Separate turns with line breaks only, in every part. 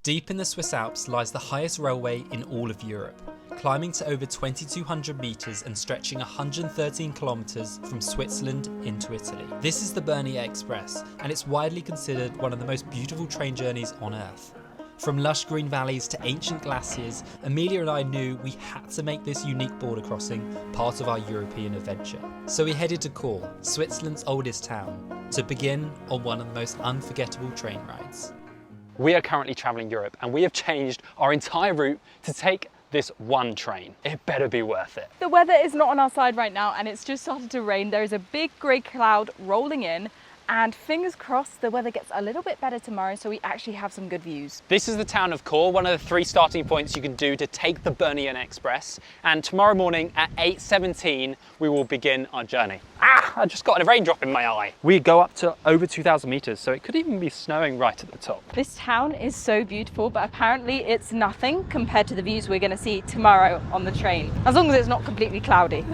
Deep in the Swiss Alps lies the highest railway in all of Europe, climbing to over 2,200 metres and stretching 113 kilometres from Switzerland into Italy. This is the Bernina Express, and it's widely considered one of the most beautiful train journeys on Earth. From lush green valleys to ancient glaciers, Emilia and I knew we had to make this unique border crossing part of our European adventure. So we headed to Chur, Switzerland's oldest town, to begin on one of the most unforgettable train rides.
We are currently travelling Europe and we have changed our entire route to take this one train. It better be worth it.
The weather is not on our side right now and it's just started to rain. There is a big grey cloud rolling in, and fingers crossed the weather gets a little bit better tomorrow so we actually have some good views.
This is the town of Chur, one of the 3 starting points you can do to take the Bernina Express. And tomorrow morning at 8:17 we will begin our journey. I just got a raindrop in my eye. We go up to over 2,000 metres, so it could even be snowing right at the top.
This town is so beautiful, but apparently it's nothing compared to the views we're going to see tomorrow on the train, as long as it's not completely cloudy.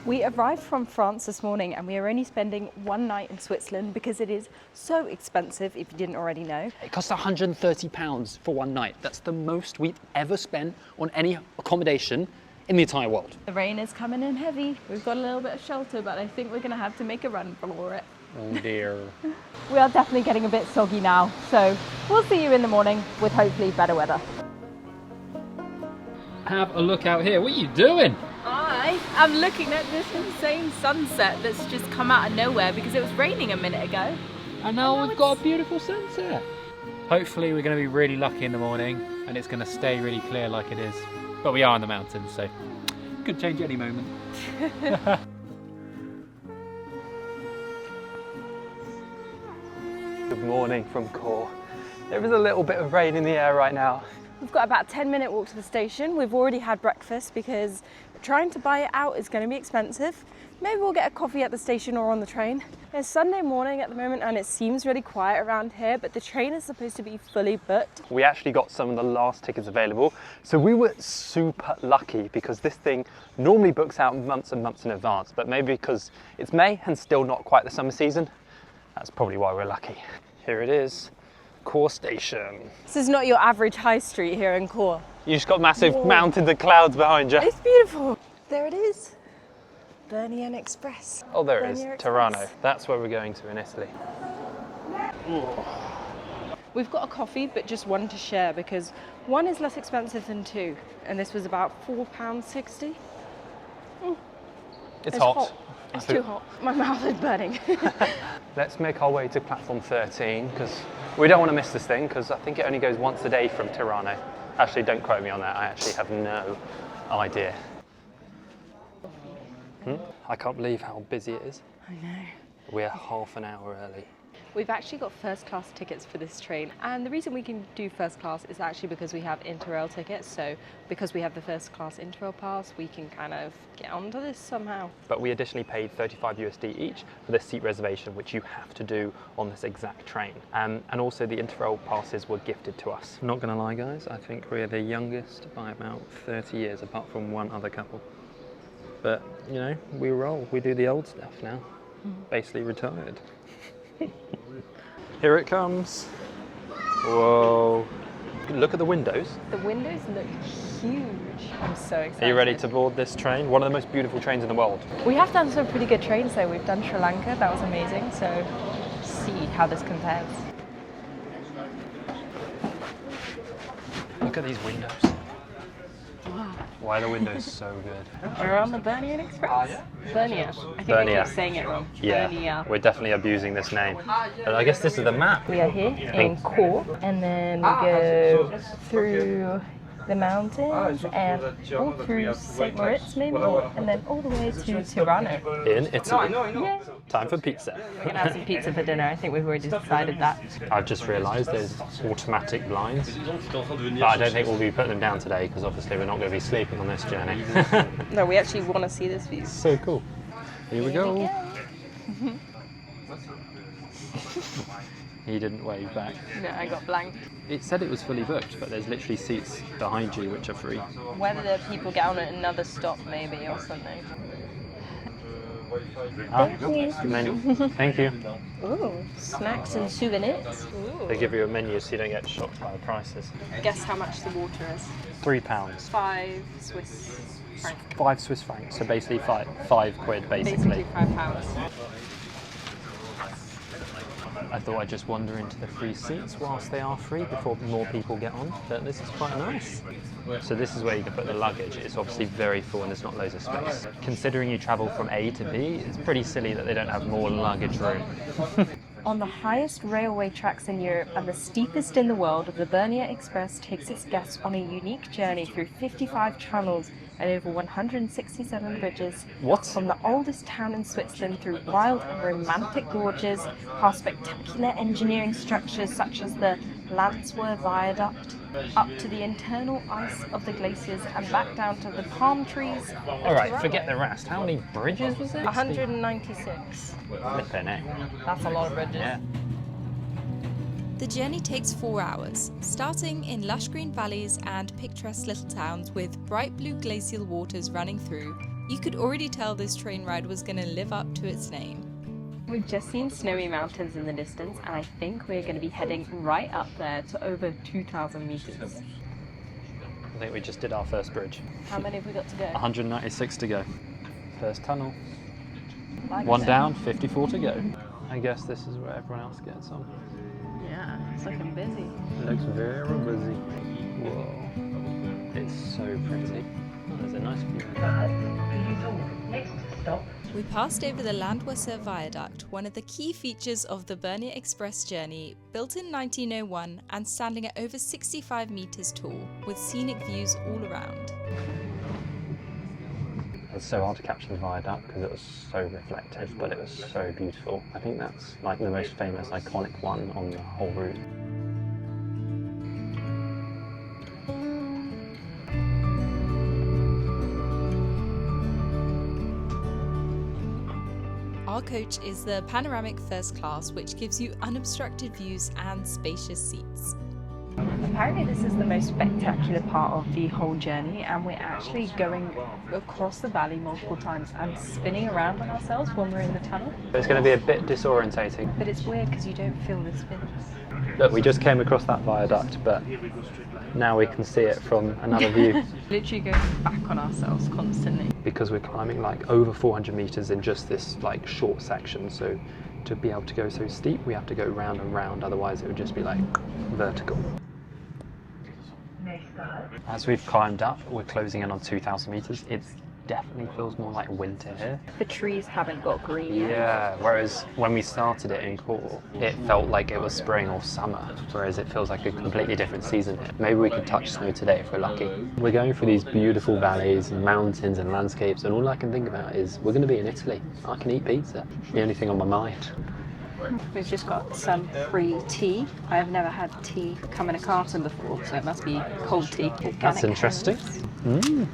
We arrived from France this morning and we are only spending one night in Switzerland because it is so expensive, if you didn't already know.
It costs £130 for one night. That's the most we've ever spent on any accommodation in the entire world.
The rain is coming in heavy. We've got a little bit of shelter, but I think we're going to have to make a run for it.
Oh dear.
We are definitely getting a bit soggy now, so we'll see you in the morning with hopefully better weather.
Have a look out here. What are you doing?
I am looking at this insane sunset that's just come out of nowhere because it was raining a minute ago.
And now we've got a beautiful sunset. Hopefully we're going to be really lucky in the morning and it's going to stay really clear like it is. But we are in the mountains, so could change any moment. Good morning from Chur. There is a little bit of rain in the air right now.
We've got about a 10-minute walk to the station. We've already had breakfast because trying to buy it out is going to be expensive. Maybe we'll get a coffee at the station or on the train. It's Sunday morning at the moment and it seems really quiet around here, but the train is supposed to be fully booked.
We actually got some of the last tickets available, so we were super lucky because this thing normally books out months and months in advance, but maybe because it's May and still not quite the summer season, that's probably why we're lucky. Here it is. Chur station.
This is not your average high street here in Chur.
You just got massive mountains of clouds behind you.
It's beautiful. There it is. Bernina Express.
Oh, there it is.
Express.
Tirano. That's where we're going to in Italy. Ooh.
We've got a coffee, but just one to share because one is less expensive than two, and this was about £4.60.
It's hot.
It's too hot. My mouth is burning.
Let's make our way to platform 13 because we don't want to miss this thing because I think it only goes once a day from Tirano. Actually, don't quote me on that. I actually have no idea. I can't believe how busy it is.
I know.
We're half an hour early.
We've actually got first class tickets for this train, and the reason we can do first class is actually because we have Interrail tickets. So because we have the first class Interrail pass, we can kind of get onto this somehow.
But we additionally paid 35 USD each for the seat reservation, which you have to do on this exact train. And also the Interrail passes were gifted to us. I'm not gonna lie guys, I think we're the youngest by about 30 years apart from one other couple. But you know, we roll, we do the old stuff now. Basically retired. Here it comes. Whoa. Look at the windows.
The windows look huge. I'm so excited.
Are you ready to board this train? One of the most beautiful trains in the world.
We have done some pretty good trains though. We've done Sri Lanka, that was amazing. So see how this compares.
Look at these windows.
Wow.
Why are the windows so good?
We're on the Bernina Express. Bernina. I think I keep saying it wrong.
Yeah,
Bernina.
we're definitely abusing this name. But I guess this is the map.
We are here in Chur, and then we go through the mountains and all through St. Moritz maybe, and then all the way to Tirano.
In Italy.
Yay.
Time for pizza.
We're gonna have some pizza for dinner. I think we've already decided that.
I've just realised there's automatic blinds, but I don't think we'll be putting them down today because obviously we're not going to be sleeping on this journey.
No, we actually want to see this view.
So cool. Here we go. He didn't wave back.
No, I got blank.
It said it was fully booked, but there's literally seats behind you which are free.
Whether the people get on at another stop maybe or something.
Menu. Thank you.
Ooh, snacks and souvenirs. Ooh.
They give you a menu so you don't get shocked by the prices.
Guess how much the water is?
£3.
5 Swiss francs.
5 Swiss francs, so basically five quid basically.
Basically £5.
I thought I'd just wander into the free seats whilst they are free before more people get on, but this is quite nice. So this is where you can put the luggage. It's obviously very full and there's not loads of space. Considering you travel from A to B, it's pretty silly that they don't have more luggage room.
On the highest railway tracks in Europe and the steepest in the world, the Bernina Express takes its guests on a unique journey through 55 tunnels and over 167 bridges.
What?
From the oldest town in Switzerland through wild and romantic gorges, past spectacular engineering structures such as the Landswehr Viaduct, up to the internal ice of the glaciers and back down to the palm trees.
Alright, forget the rest. How many bridges was it?
196.
Flippin' heck.
That's a lot of bridges.
Yeah.
The journey takes 4 hours, starting in lush green valleys and picturesque little towns with bright blue glacial waters running through. You could already tell this train ride was going to live up to its name.
We've just seen snowy mountains in the distance, and I think we're going to be heading right up there to over 2,000 meters.
I think we just did our first bridge.
How many have we got to go?
196 to go. First tunnel.
Like
One
so.
down, 54 to go. I guess this is where everyone else gets on.
Yeah, it's looking busy.
It looks very busy. Whoa. It's so pretty. Oh, there's a nice view.
We passed over the Landwehr Viaduct, one of the key features of the Bernina Express journey, built in 1901 and standing at over 65 meters tall, with scenic views all around.
It was so hard to capture the viaduct because it was so reflective, but it was so beautiful. I think that's like the most famous, iconic one on the whole route.
Our coach is the panoramic first class, which gives you unobstructed views and spacious seats.
Apparently this is the most spectacular part of the whole journey, and we're actually going across the valley multiple times and spinning around on ourselves when we're in the tunnel.
It's going to be a bit disorientating.
But it's weird because you don't feel the spins.
Look, we just came across that viaduct, but now we can see it from another view.
Literally going back on ourselves constantly.
Because we're climbing like over 400 meters in just this like short section, so to be able to go so steep we have to go round and round, otherwise it would just be like vertical. As we've climbed up, we're closing in on 2,000 meters. It definitely feels more like winter here.
The trees haven't got green yet.
Yeah, whereas when we started it in Chur, it felt like it was spring or summer, whereas it feels like a completely different season here. Maybe we could touch snow today if we're lucky. We're going through these beautiful valleys and mountains and landscapes, and all I can think about is we're going to be in Italy. I can eat pizza. The only thing on my mind.
We've just got some free tea. I have never had tea come in a carton before, so it must be cold tea. Organic
That's interesting.
herbs.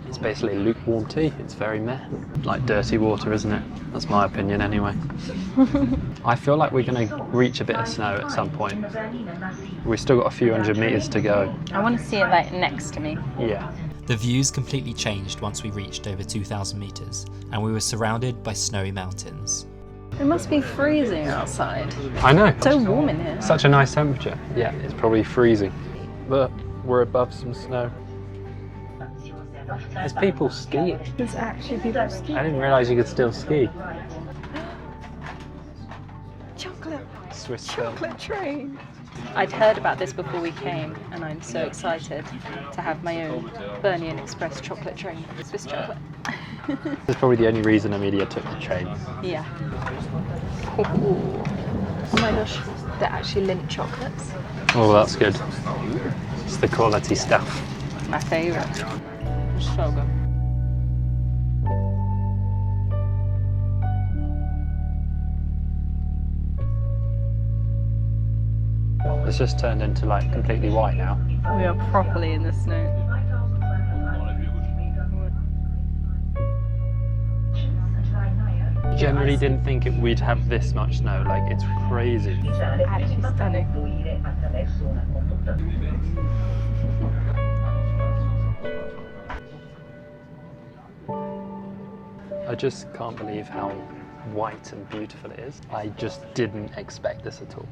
It's basically lukewarm tea. It's very meh. Like dirty water, isn't it? That's my opinion anyway. I feel like we're going to reach a bit of snow at some point. We've still got a few hundred meters to go.
I want to see it like next to me.
Yeah.
The views completely changed once we reached over 2,000 meters, and we were surrounded by snowy mountains.
It must be freezing outside.
I know.
It's so warm in here.
Such a nice temperature. Yeah, it's probably freezing. But we're above some snow. There's people skiing.
There's actually people skiing.
I didn't realise you could still ski.
Chocolate.
Swiss
Chocolate train. I'd heard about this before we came, and I'm so excited to have my own Bernina Express chocolate train. Swiss chocolate.
That's probably the only reason Emilia took the train.
Yeah. Oh my gosh, they're actually Lindt chocolates.
Oh, that's good. It's the quality stuff.
My favourite. It's so good.
It's just turned into like completely white now.
We are properly in the snow.
Generally didn't think we'd have this much snow, like it's crazy.
Actually stunning.
I I just can't believe how white and beautiful it is. I just didn't expect this at all.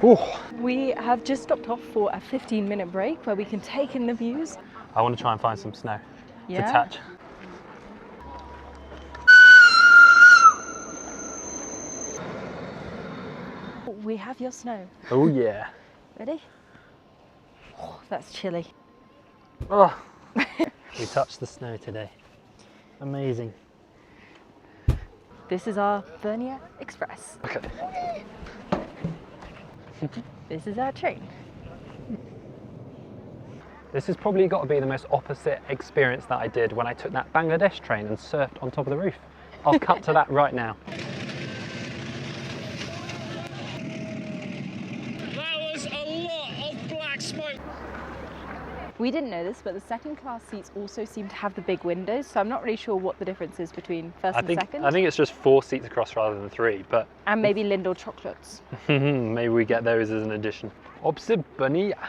Ooh.
We have just stopped off for a 15-minute break where we can take in the views.
I want to try and find some snow
Yeah.
to touch.
We have your snow.
Oh yeah.
Ready? Oh, that's chilly.
Oh. We touched the snow today. Amazing.
This is our Bernina Express.
Okay.
This is our train.
This has probably got to be the most opposite experience that I did when I took that Bangladesh train and surfed on top of the roof. I'll cut to that right now.
That was a lot of black smoke.
We didn't know this, but the second class seats also seem to have the big windows, so I'm not really sure what the difference is between first and second.
I think it's just 4 seats across rather than 3, but
And maybe Lindor chocolates.
maybe we get those as an addition. Opposite Bernina.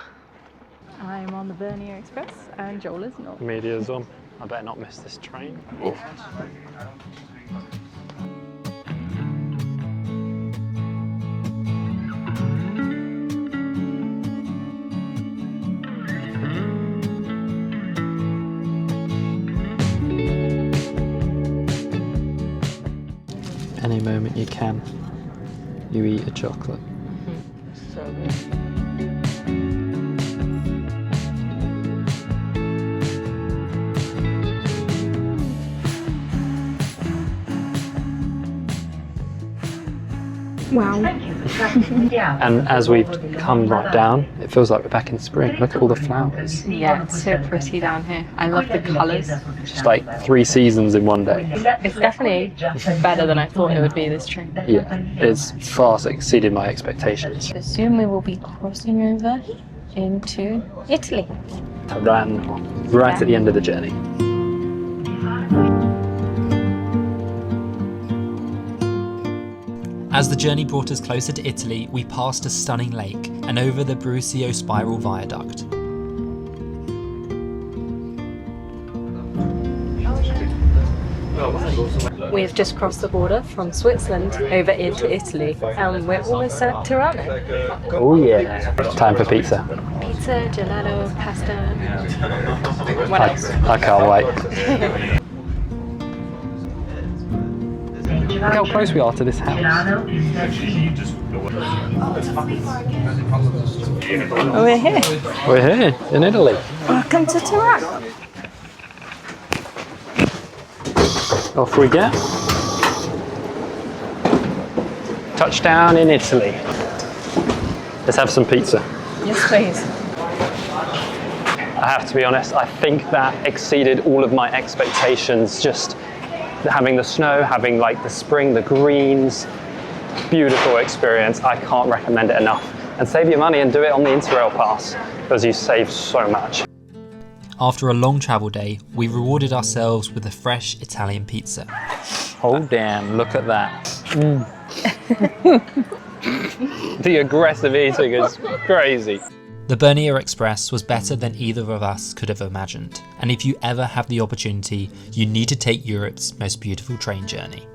I'm on the Bernina Express and Joel is not.
Emilia's on. I better not miss this train. Oh. Any moment you can, you eat a chocolate.
So good. Wow.
And as we've come right down, it feels like we're back in spring. Look at all the flowers.
Yeah, it's so pretty down here. I love the colours.
Just like 3 seasons in one day.
It's definitely better than I thought it would be, this train.
Yeah, it's far exceeded my expectations.
Soon we will be crossing over into Italy.
Right at the end of the journey.
As the journey brought us closer to Italy, we passed a stunning lake and over the Brusio Spiral Viaduct.
We've just crossed the border from Switzerland over into Italy and we're almost at Tirana.
Oh yeah. Time for pizza.
Pizza, gelato, pasta. What else?
I can't wait. Look how close we are to this house.
Oh, we're here.
We're here in Italy.
Welcome to Tirana.
Off we go. Touchdown in Italy. Let's have some pizza.
Yes, please.
I have to be honest, I think that exceeded all of my expectations. Just having the snow, having like the spring, the greens, beautiful experience. I can't recommend it enough. And save your money and do it on the Interrail pass because you save so much.
After a long travel day, we rewarded ourselves with a fresh Italian pizza.
Oh damn, look at that. The aggressive eating is crazy.
The Bernina Express was better than either of us could have imagined, and if you ever have the opportunity, you need to take Europe's most beautiful train journey.